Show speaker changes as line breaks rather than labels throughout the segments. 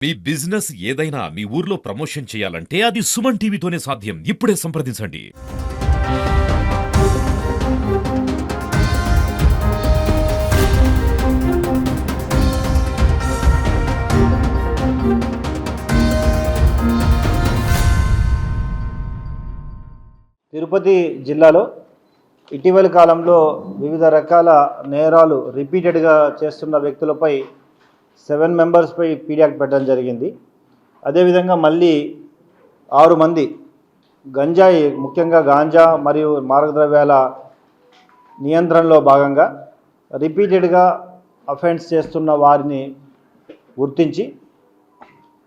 మీ business ఏదైనా మీ ఊర్లో promotion చేయాలంటే అది సుమన్ టీవీతోనే సాధ్యం. ఇప్పుడే సంప్రదించండి.
తిరుపతి జిల్లాలో ఇటీవలి కాలంలో వివిధ రకాల నేరాలు రిపీటెడ్గా చేస్తున్న వ్యక్తులపై 7 మెంబర్స్పై పీడీ యాక్ట్ పెట్టడం జరిగింది. అదేవిధంగా మళ్ళీ 6 మంది గంజాయి, ముఖ్యంగా గాంజా మరియు మారకద్రవ్యాల నియంత్రణలో భాగంగా రిపీటెడ్గా అఫెన్స్ చేస్తున్న వారిని గుర్తించి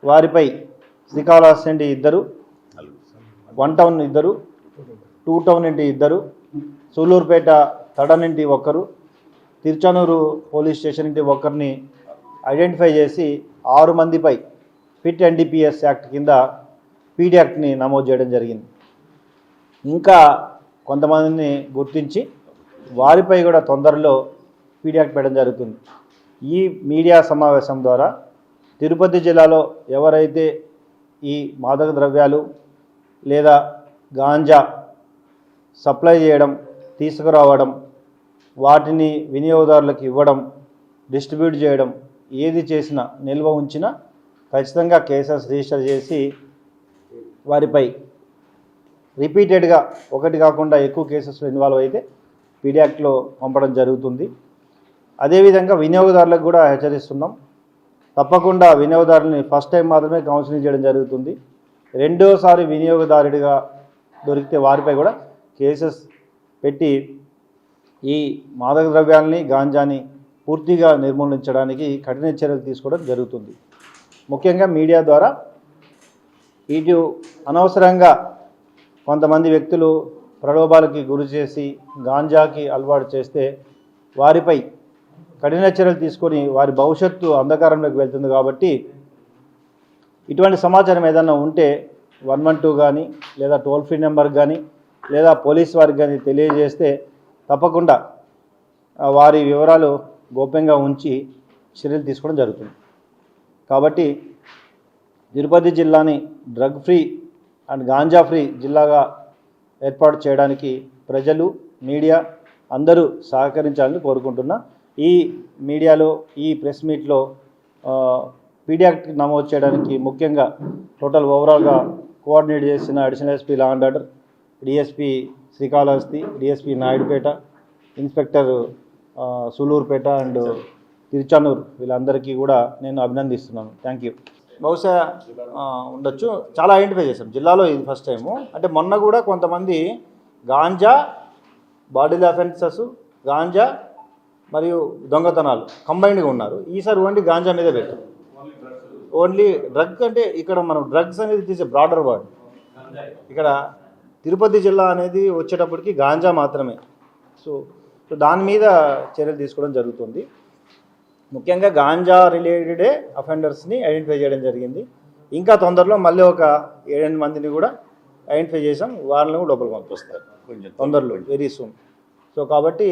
వారిపై శ్రీకాళహస్తి 2, 1 టౌన్ 2, 2 టౌన్ 2, సూలూరుపేట తడన్ 1, తిరుచానూరు పోలీస్ స్టేషన్ 1ని ఐడెంటిఫై చేసి 6 మందిపై ఫిట్ ఎన్డీపీఎస్ యాక్ట్ కింద పీడీ యాక్ట్ని నమోదు చేయడం జరిగింది. ఇంకా కొంతమందిని గుర్తించి వారిపై కూడా తొందరలో పీడీ యాక్ట్ పెట్టడం జరుగుతుంది. ఈ మీడియా సమావేశం ద్వారా తిరుపతి జిల్లాలో ఎవరైతే ఈ మాదక ద్రవ్యాలు లేదా గాంజా సప్లై చేయడం, తీసుకురావడం, వాటిని వినియోగదారులకు ఇవ్వడం, డిస్ట్రిబ్యూట్ చేయడం ఏది చేసినా, నిల్వ ఉంచినా ఖచ్చితంగా కేసెస్ రిజిస్టర్ చేసి వారిపై రిపీటెడ్గా ఒకటి కాకుండా ఎక్కువ కేసెస్లో ఇన్వాల్వ్ అయితే పీడీ యాక్ట్లో పంపడం జరుగుతుంది. అదేవిధంగా వినియోగదారులకు కూడా హెచ్చరిస్తున్నాం. తప్పకుండా వినియోగదారులని ఫస్ట్ టైం మాత్రమే కౌన్సిలింగ్ చేయడం జరుగుతుంది. రెండోసారి వినియోగదారుడిగా దొరికితే వారిపై కూడా కేసెస్ పెట్టి ఈ మాదక ద్రవ్యాలని, గాంజాని పూర్తిగా నిర్మూలించడానికి కఠిన చర్యలు తీసుకోవడం జరుగుతుంది. ముఖ్యంగా మీడియా ద్వారా ఇటు అనవసరంగా కొంతమంది వ్యక్తులు ప్రలోభాలకి గురి చేసి గాంజాకి అలవాటు చేస్తే వారిపై కఠిన చర్యలు తీసుకొని వారి భవిష్యత్తు అంధకారంలోకి వెళ్తుంది. కాబట్టి ఇటువంటి సమాచారం ఏదైనా ఉంటే 112 కానీ లేదా టోల్ ఫ్రీ నెంబర్ కానీ లేదా పోలీస్ వారికి కానీ తెలియజేస్తే తప్పకుండా వారి వివరాలు గోప్యంగా ఉంచి చర్యలు తీసుకోవడం జరుగుతుంది. కాబట్టి తిరుపతి జిల్లాని drug free and ganja free జిల్లాగా ఏర్పాటు చేయడానికి ప్రజలు, మీడియా అందరూ సహకరించాలని కోరుకుంటున్నా. ఈ మీడియాలో, ఈ ప్రెస్ మీట్లో పీడీ యాక్ట్ నమోదు చేయడానికి ముఖ్యంగా టోటల్ ఓవరాల్గా కోఆర్డినేట్ చేసిన additional SP law and order, DSP Srikalahasti, DSP Naidupeta, inspector Sullurpeta and Tiruchanur, వీళ్ళందరికీ కూడా నేను అభినందిస్తున్నాను. Thank you. బహుశా ఉండొచ్చు, చాలా ఐడెంటిఫై చేశాం జిల్లాలో, ఇది ఫస్ట్ టైము. అంటే మొన్న కూడా కొంతమంది గాంజా బాడీలో అఫెన్సెస్, గాంజా మరియు దొంగతనాలు కంబైన్డ్గా ఉన్నారు. ఈసారి ఓన్లీ గాంజా మీదే పెట్టాం. ఓన్లీ డ్రగ్ అంటే ఇక్కడ మనం డ్రగ్స్ అనేది తీసే బ్రాడర్ వర్డ్. ఇక్కడ తిరుపతి జిల్లా అనేది వచ్చేటప్పటికి గాంజా మాత్రమే. సో దాని మీద చర్యలు తీసుకోవడం జరుగుతుంది. ముఖ్యంగా గాంజా రిలేటెడే అఫెండర్స్ని ఐడెంటిఫై చేయడం జరిగింది. ఇంకా తొందరలో మళ్ళీ ఒక 7-8 మందిని కూడా ఐడెంటిఫై చేసాం. వాళ్ళని కూడా లోపలికి పంపిస్తారు తొందరలో, వెరీ సూన్. సో కాబట్టి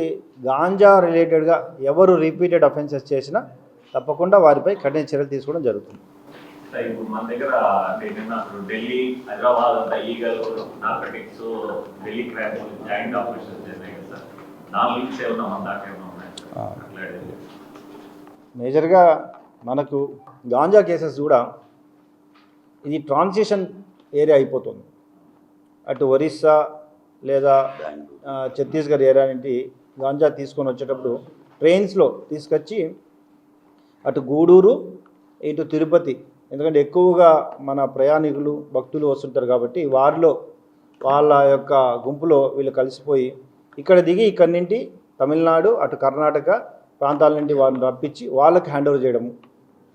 గాంజా రిలేటెడ్గా ఎవరు రిపీటెడ్ అఫెన్సెస్ చేసినా తప్పకుండా వారిపై కఠిన చర్యలు తీసుకోవడం జరుగుతుంది.
మన దగ్గర ఢిల్లీ, హైదరాబాద్ అంతా eagle, narcotics, Delhi crime joint operation చేశాయి కదా సార్. నా లింక్స్ ఏమన్నా మన దాకా ఏమన్నా ఉన్నాయి?
మేజర్గా మనకు గాంజా కేసెస్ కూడా ఇది ట్రాన్సిషన్ ఏరియా అయిపోతుంది. అటు ఒరిస్సా లేదా ఛత్తీస్గఢ్ ఏరియా నుండి గాంజా తీసుకొని వచ్చేటప్పుడు ట్రైన్స్లో తీసుకొచ్చి అటు గూడూరు, ఇటు తిరుపతి, ఎందుకంటే ఎక్కువగా మన ప్రయాణికులు, భక్తులు వస్తుంటారు కాబట్టి వారిలో వాళ్ళ యొక్క గుంపులో వీళ్ళు కలిసిపోయి ఇక్కడ దిగి ఇక్కడి నుండి తమిళనాడు, అటు కర్ణాటక ప్రాంతాల నుండి వాళ్ళని రప్పించి వాళ్ళకి హ్యాండ్ ఓవర్ చేయడము,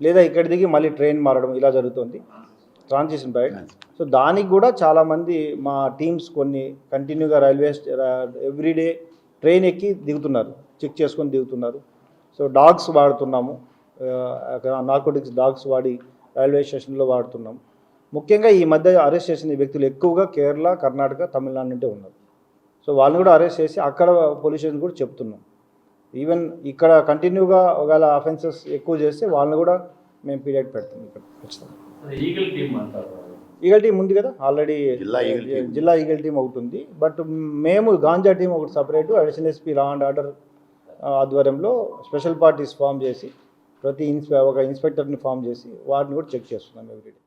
లేదా ఇక్కడ దిగి మళ్ళీ ట్రైన్ మారడం, ఇలా జరుగుతుంది ట్రాన్సిషన్ రైట్. సో దానికి కూడా చాలామంది మా టీమ్స్ కొన్ని కంటిన్యూగా ఎవ్రీడే ట్రైన్ ఎక్కి దిగుతున్నారు, చెక్ చేసుకొని దిగుతున్నారు. సో డాగ్స్ వాడుతున్నాము, నార్కోటిక్స్ డాగ్స్ వాడి రైల్వే స్టేషన్లో వాడుతున్నాం. ముఖ్యంగా ఈ మధ్య అరెస్ట్ చేసిన వ్యక్తులు ఎక్కువగా కేరళ, కర్ణాటక, తమిళనాడు నుండి ఉన్నారు. సో వాళ్ళని కూడా అరెస్ట్ చేసి అక్కడ పోలీస్ స్టేషన్ కూడా చెప్తున్నాం. ఈవెన్ ఇక్కడ కంటిన్యూగా ఒకవేళ అఫెన్సెస్ ఎక్కువ చేస్తే వాళ్ళని కూడా మేము పీడియాక్ పెడతాం ఇక్కడ ఖచ్చితంగా.
ఈగల్ టీమ్ అంటారు.
ఈగల్ టీం ఉంది కదా ఆల్రెడీ, జిల్లా ఈగల్ టీం ఒకటి ఉంది. బట్ మేము గాంజా టీం ఒకటి separate additional SP law and order ఆధ్వర్యంలో స్పెషల్ పార్టీస్ ఫామ్ చేసి ఒక ఇన్స్పెక్టర్ని ఫామ్ చేసి వాటిని కూడా చెక్ చేస్తున్నాం ఎవ్రీడే.